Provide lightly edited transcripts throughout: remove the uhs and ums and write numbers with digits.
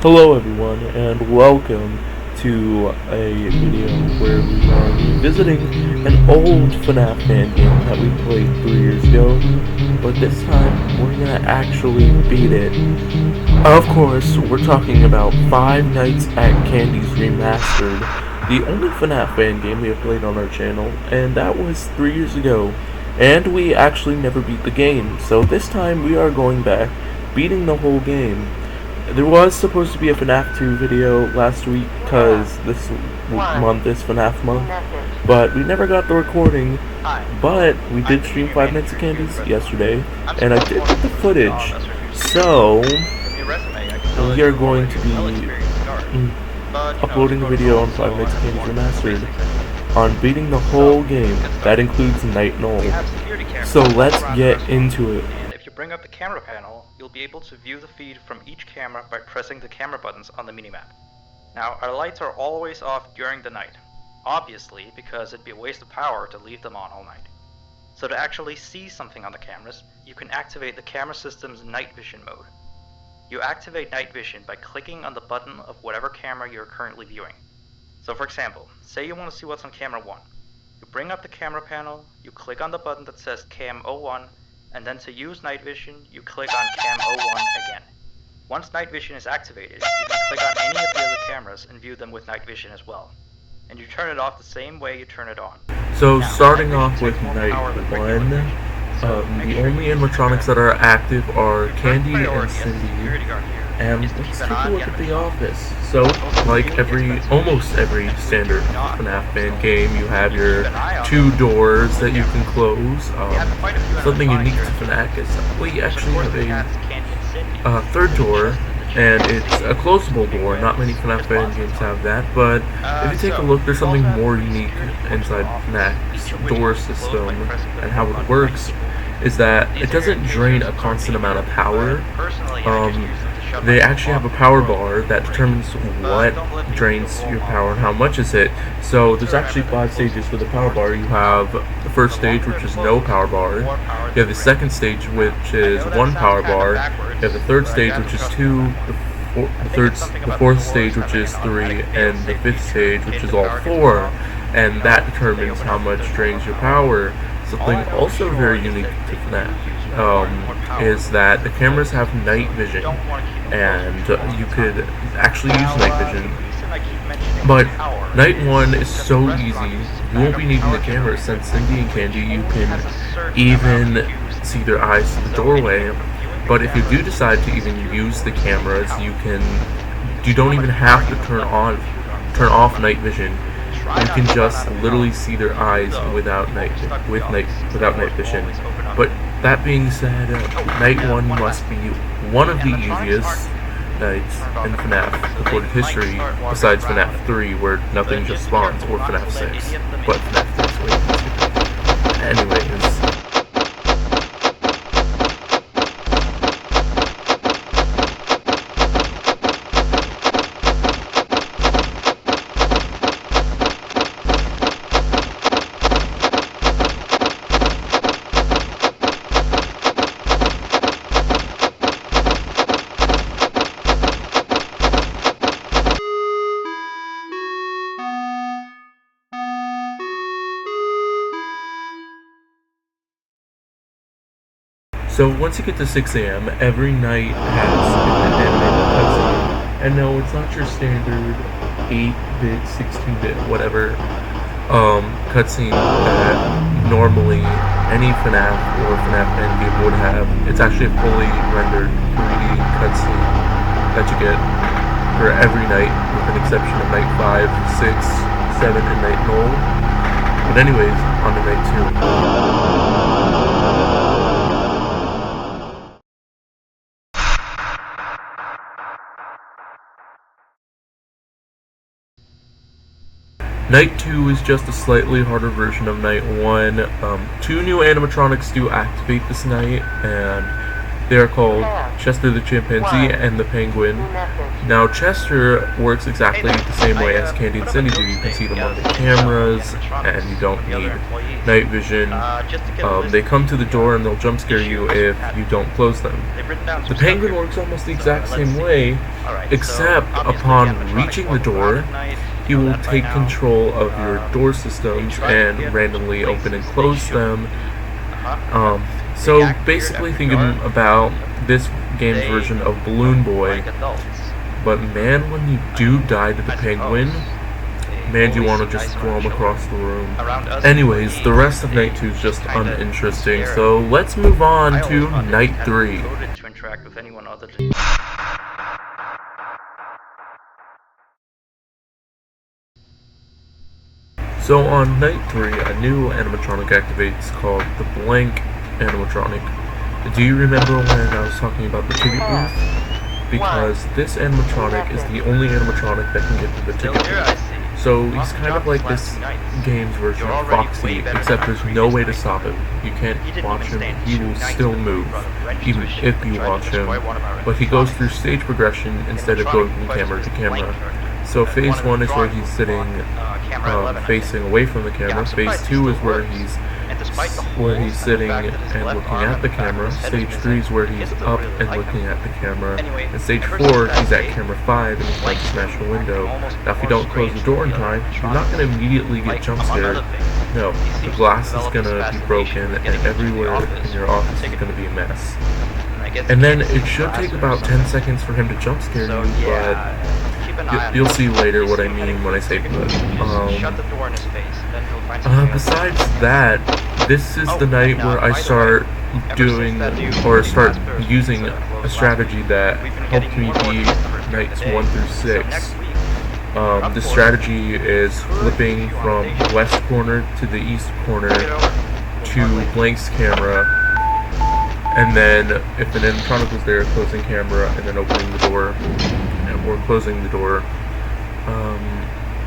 Hello everyone, and welcome to a video where we are revisiting an old FNAF fan game that we played 3 years ago, but this time we're gonna actually beat it. Of course, we're talking about Five Nights at Candy's Remastered, the only FNAF fan game we have played on our channel, and that was 3 years ago, and we actually never beat the game, so this time we are going back, beating the whole game. There was supposed to be a FNAF 2 video last week because this month is FNAF month, but we never got the recording. But we did stream Five Nights at Candy's yesterday, and I did get the footage. So we are going to be uploading a video on Five Nights at Candy's Remastered on beating the whole game. That includes Night Null. So let's get into it. Bring up the camera panel, you'll be able to view the feed from each camera by pressing the camera buttons on the minimap. Now, our lights are always off during the night, obviously because it'd be a waste of power to leave them on all night. So to actually see something on the cameras, you can activate the camera system's night vision mode. You activate night vision by clicking on the button of whatever camera you're currently viewing. So for example, say you want to see what's on camera 1. You bring up the camera panel, you click on the button that says Cam 01, and then to use night vision, you click on Cam 01 again. Once night vision is activated, you can click on any of the other cameras and view them with night vision as well. And you turn it off the same way you turn it on. So starting off with night 1, the only animatronics that are active are Candy and Cindy. And let's take a look at the office. So, like almost every standard FNAF fan game, you have your 2 doors that you can close. Something unique to FNAF is we actually have a 3rd door, and it's a closable door. Not many FNAF fan games have that, but if you take a look, there's something more unique inside FNAF's door system, and how it works is that it doesn't drain a constant amount of power. They actually have a power bar that determines what drains your power and how much is it. So there's actually 5 stages for the power bar. You have the first stage, which is no power bar. You have the second stage, which is 1 power bar. You have the third stage, which is 2. The fourth stage, which is 3, and the 5th stage, which is all 4. And that determines how much drains your power. Something also very unique to FNAF is that the cameras have night vision, and you could actually use night vision. But night 1 is so easy, you won't be needing the camera since Cindy and Candy, you can even see their eyes through the doorway. But if you do decide to even use the cameras, you don't even have to turn off night vision. You can just literally see their eyes without night vision. But that being said, night 1 must be one of the easiest nights in FNAF recorded history, besides FNAF 3, where nothing just spawns, or FNAF 6. But FNAF 3 is way easier. Anyways. So once you get to 6 a.m., every night has an animated cutscene. And no, it's not your standard 8-bit, 16-bit, whatever cutscene that normally any FNAF or FNAF fan game would have. It's actually a fully rendered 3D cutscene that you get for every night, with an exception of night 5, 6, 7, and night null. But anyways, on to night 2. Night 2 is just a slightly harder version of Night 1. 2 new animatronics do activate this night, and They are called Chester the chimpanzee and the penguin. Now Chester works exactly the same way as Candy and Cindy do. You can see them on the cameras, and you don't need night vision. They come to the door and they'll jump scare you if you don't close them. The penguin works almost the exact same way, except upon reaching the door, he will take control of your door systems and randomly open and close them. So basically think about this game's version of Balloon Boy, but man, when you do die to the penguin, man, do you want to just throw him across the room. Anyways, the rest of Night 2 is just uninteresting, so let's move on to Night 3. So on Night 3, a new animatronic activates called the Blank animatronic. Do you remember when I was talking about the ticket booth? Because this animatronic is the only animatronic that can get to the ticket booth. So he's kind of like this game's version of Foxy, except there's no way to stop him. You can't watch him, he will still move, even if you watch him. But he goes through stage progression instead of going from camera to camera. So phase 1 is where he's sitting facing away from the camera. Phase 2 is where he's sitting and looking at the camera. Stage 3 is where he's up and looking at the camera. And stage 4, he's at camera 5 and he's trying to smash a window. Now if you don't close the door in time, you're not going to immediately get jump scared. No, the glass is going to be broken and everywhere in your office is going to be a mess. And then it should take about 10 seconds for him to jump scare you, but you'll see later what I mean when I say but. Besides that, this is the night where I start using a strategy that helped me beat nights 1 through 6. This strategy is flipping from west corner to the east corner to Blank's camera, and then if an animatronic was there, closing camera and then opening the door or closing the door.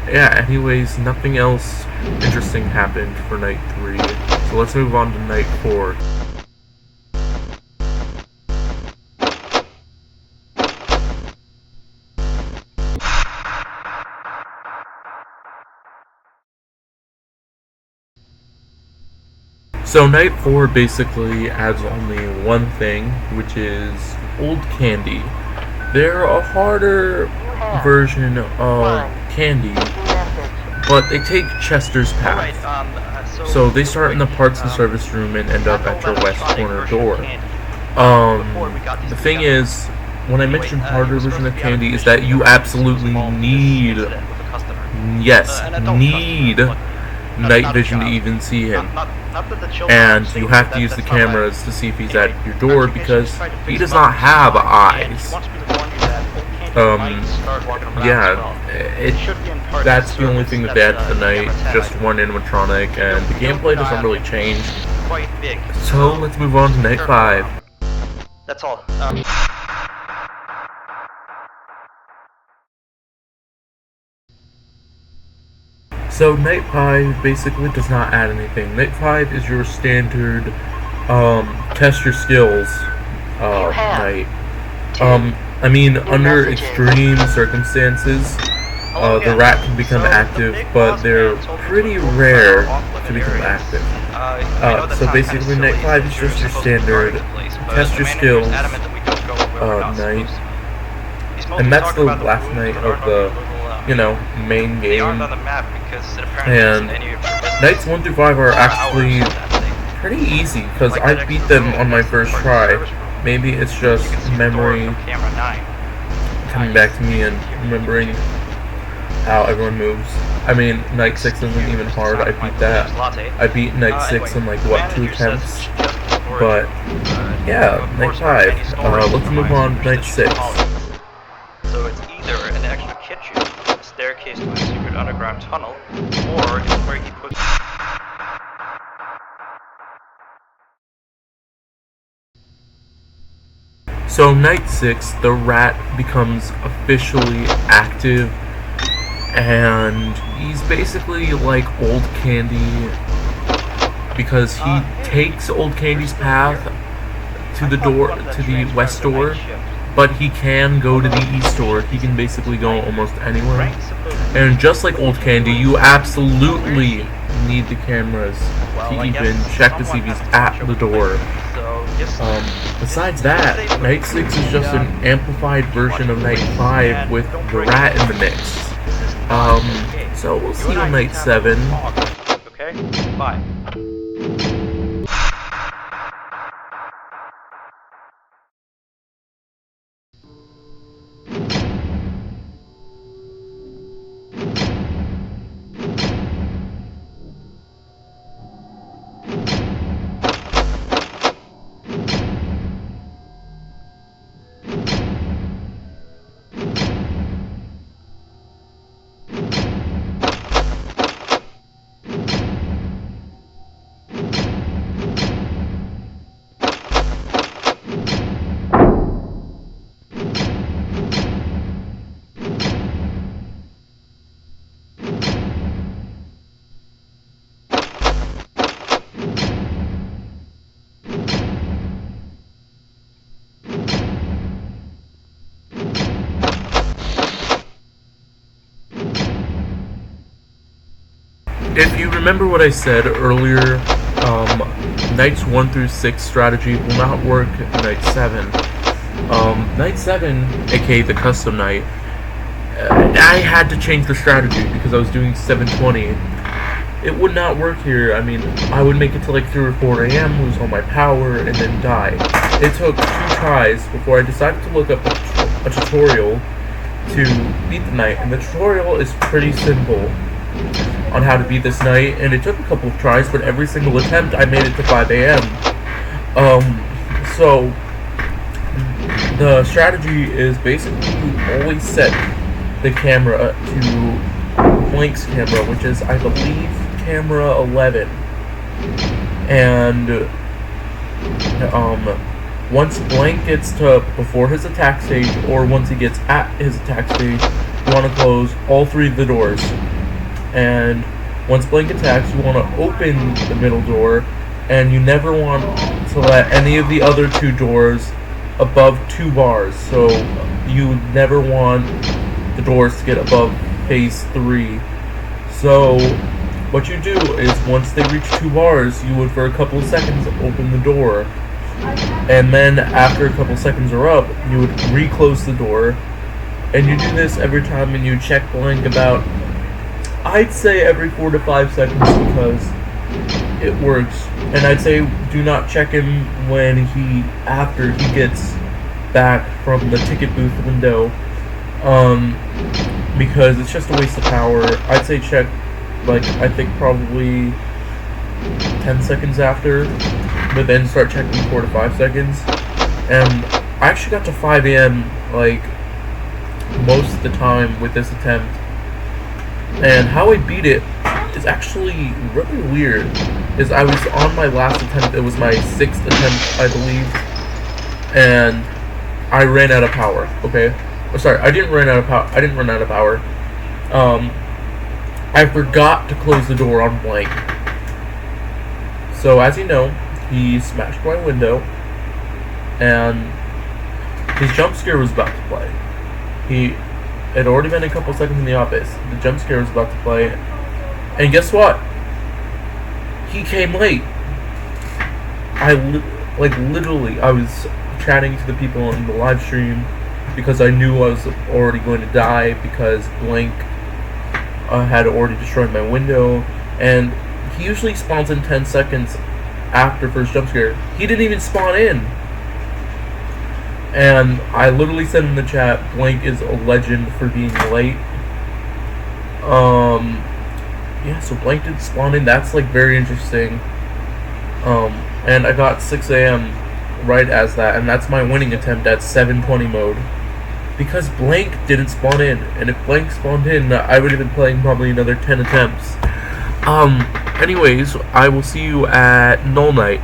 Yeah, anyways, nothing else interesting happened for Night 3, so let's move on to Night 4. So Night 4 basically adds only one thing, which is Old Candy. They're a harder version of Candy, but they take Chester's path. So they start in the parts and service room and end up at your west corner door. The thing is, when I mentioned harder version of Candy, is that you absolutely need night vision to even see him. And you have to use the cameras to see if he's at your door because he does not have eyes. That's the only thing that they add to the night, just one animatronic, and the gameplay doesn't really change. So let's move on to Night 5. That's all. So Night 5 basically does not add anything. Night 5 is your standard test your skills night. I mean, under extreme circumstances, the rat can become active, but they're pretty rare to become active. So basically Night 5 is just your standard test your skills night. And that's the last night of the, main game. And nights 1 through 5 are actually pretty easy, because I beat them on my first try. Maybe it's just memory coming back to me and remembering how everyone moves. I mean, Night 6 isn't even hard, I beat that. I beat Night 6 in 2 attempts. But, yeah, Night 5. Let's move on to Night 6. So it's either an extra kitchen, a staircase to a secret underground tunnel, or it's where he puts... So Night 6, the rat becomes officially active, and he's basically like Old Candy, because he takes Old Candy's path to the door, to the west door, but he can go to the east door. He can basically go almost anywhere. And just like Old Candy, you absolutely need the cameras to even check to see if he's at the door. Besides that, Night 6 is just an amplified version of Night 5 with the rat in the mix. So we'll see you on Night 7. Okay? Bye. If you remember what I said earlier, nights 1 through 6 strategy will not work night 7. Night 7, aka the custom night, I had to change the strategy because I was doing 720. It would not work here. I mean, I would make it to like 3 or 4 a.m., lose all my power, and then die. It took 2 tries before I decided to look up a tutorial to beat the night, and the tutorial is pretty simple on how to beat this night, and it took a couple of tries, but every single attempt I made it to 5 a.m. So the strategy is basically you always set the camera to Blank's camera, which is, I believe, camera 11. And once Blank gets to before his attack stage, or once he gets at his attack stage, you want to close all 3 of the doors. And once Blank attacks, you want to open the middle door, and you never want to let any of the other 2 doors above 2 bars. So you never want the doors to get above phase 3. So what you do is once they reach 2 bars, you would for a couple of seconds open the door, and then after a couple of seconds are up, you would reclose the door. And you do this every time, and you check Blank about, I'd say, every 4 to 5 seconds, because it works. And I'd say do not check him after he gets back from the ticket booth window, because it's just a waste of power. I'd say check, like, I think probably 10 seconds after, but then start checking 4 to 5 seconds. And I actually got to 5 a.m. like most of the time with this attempt. And how I beat it is actually really weird. Is I was on my last attempt, it was my 6th attempt, I believe, and I ran out of power. Okay, sorry, I didn't run out of power. I forgot to close the door on Blank. So as you know, he smashed my window, and his jump scare was about to play. It had already been a couple seconds in the office. The jump scare was about to play, and guess what? He came late. Literally, I was chatting to the people in the live stream because I knew I was already going to die because Blank had already destroyed my window, and he usually spawns in 10 seconds after first jump scare. He didn't even spawn in. And I literally said in the chat, Blank is a legend for being late. Yeah, so Blank did spawn in. That's like very interesting. And I got 6 a.m. right as that, and that's my winning attempt at 720 mode. Because Blank didn't spawn in, and if Blank spawned in, I would have been playing probably another 10 attempts. Anyways, I will see you at Null Night.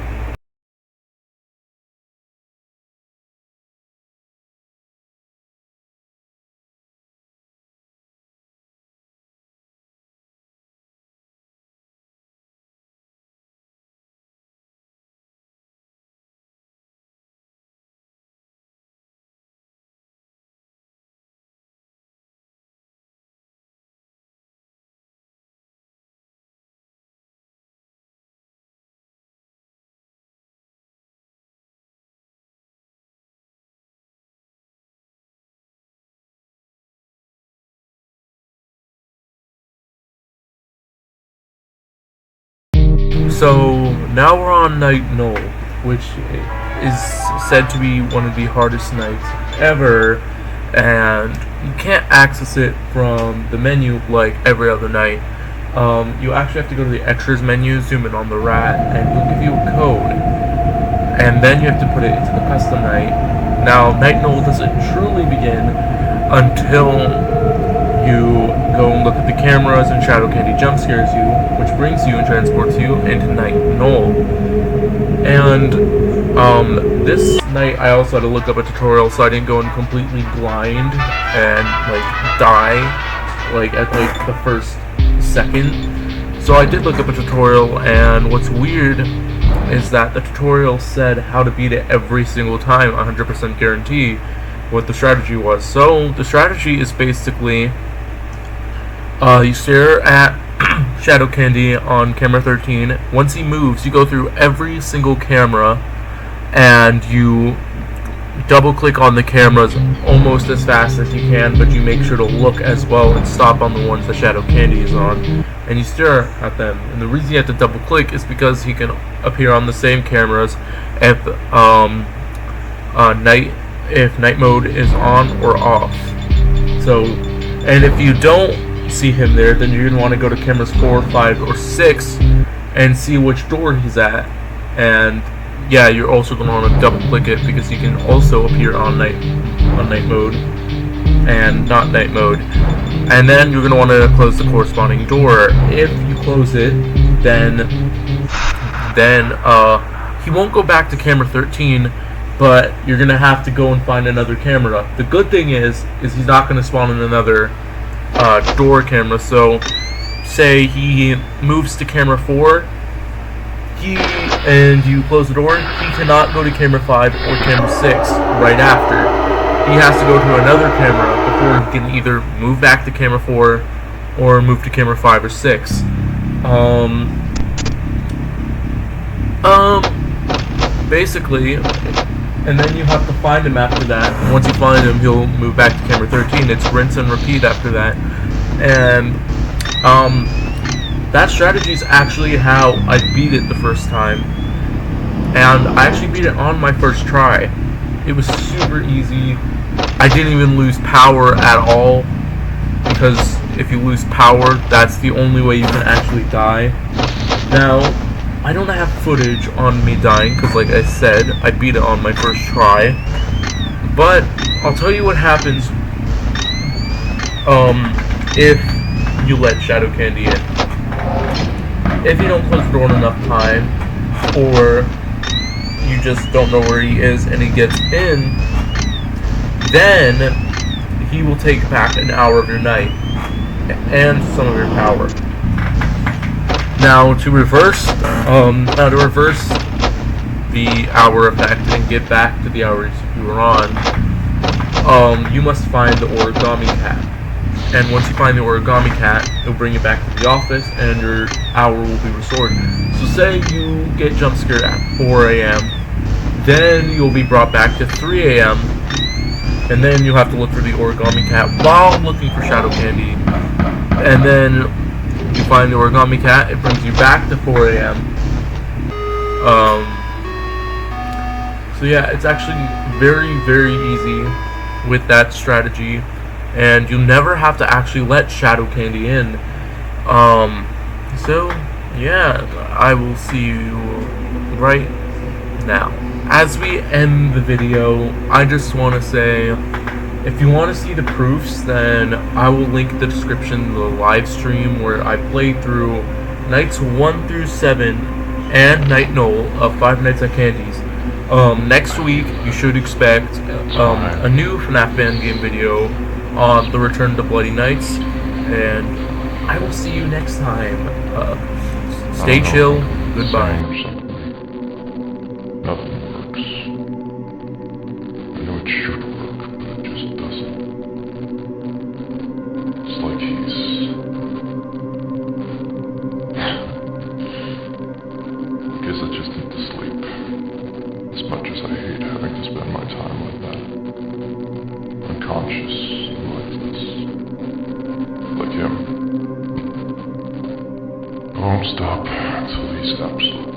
So now we're on night null, which is said to be one of the hardest nights ever, and you can't access it from the menu like every other night. You actually have to go to the extras menu, zoom in on the rat, and it'll give you a code, and then you have to put it into the custom night. Now, night null doesn't truly begin until you go and look at the cameras and Shadow Candy jump scares you, which brings you and transports you into night null. And this night I also had to look up a tutorial so I didn't go in completely blind and like die like at like the first second. So I did look up a tutorial, and what's weird is that the tutorial said how to beat it every single time, 100% guarantee what the strategy was. So the strategy is basically you stare at Shadow Candy on camera 13. Once he moves, you go through every single camera and you double click on the cameras almost as fast as you can, but you make sure to look as well and stop on the ones that Shadow Candy is on, and you stare at them. And the reason you have to double click is because he can appear on the same cameras if night mode is on or off. So, and if you don't see him there, then you're going to want to go to cameras 4, 5, or 6 and see which door he's at. And yeah, you're also going to want to double click it because you can also appear on night mode and not night mode. And then you're going to want to close the corresponding door. If you close it, then he won't go back to camera 13, but you're going to have to go and find another camera. The good thing is he's not going to spawn in another door camera. So say he moves to camera 4 and you close the door, he cannot go to camera 5 or camera 6 right after. He has to go to another camera before he can either move back to camera 4 or move to camera 5 or 6. Basically, and then you have to find him after that. And once you find him, he'll move back to camera 13. It's rinse and repeat after that. And that strategy is actually how I beat it the first time. And I actually beat it on my first try. It was super easy. I didn't even lose power at all, because if you lose power, that's the only way you can actually die. Now, I don't have footage on me dying, because like I said, I beat it on my first try. But I'll tell you what happens if you let Shadow Candy in. If you don't close the door in enough time, or you just don't know where he is and he gets in, then he will take back an hour of your night and some of your power. Now to reverse the hour effect and get back to the hours you were on, you must find the origami cat. And once you find the origami cat, it'll bring you back to the office and your hour will be restored. So say you get jump scared at 4 a.m., then you'll be brought back to 3 a.m., and then you'll have to look for the origami cat while looking for Shadow Candy. And then you find the origami cat, it brings you back to 4 a.m. So yeah, it's actually very, very easy with that strategy. And you never have to actually let Shadow Candy in. So, yeah, I will see you right now. As we end the video, I just want to say, if you want to see the proofs, then I will link the description of the live stream where I played through nights 1 through 7 and Night Null of Five Nights at Candy's. Next week, you should expect a new FNAF Band game video on the Return to Bloody Nights, and I will see you next time. Stay chill, goodbye. Nothing works. I know it should work, but it just doesn't. It's like he's... I guess I just need to sleep. As much as I hate having to spend my time like that. Unconscious. Like him. won't stop until he's absolutely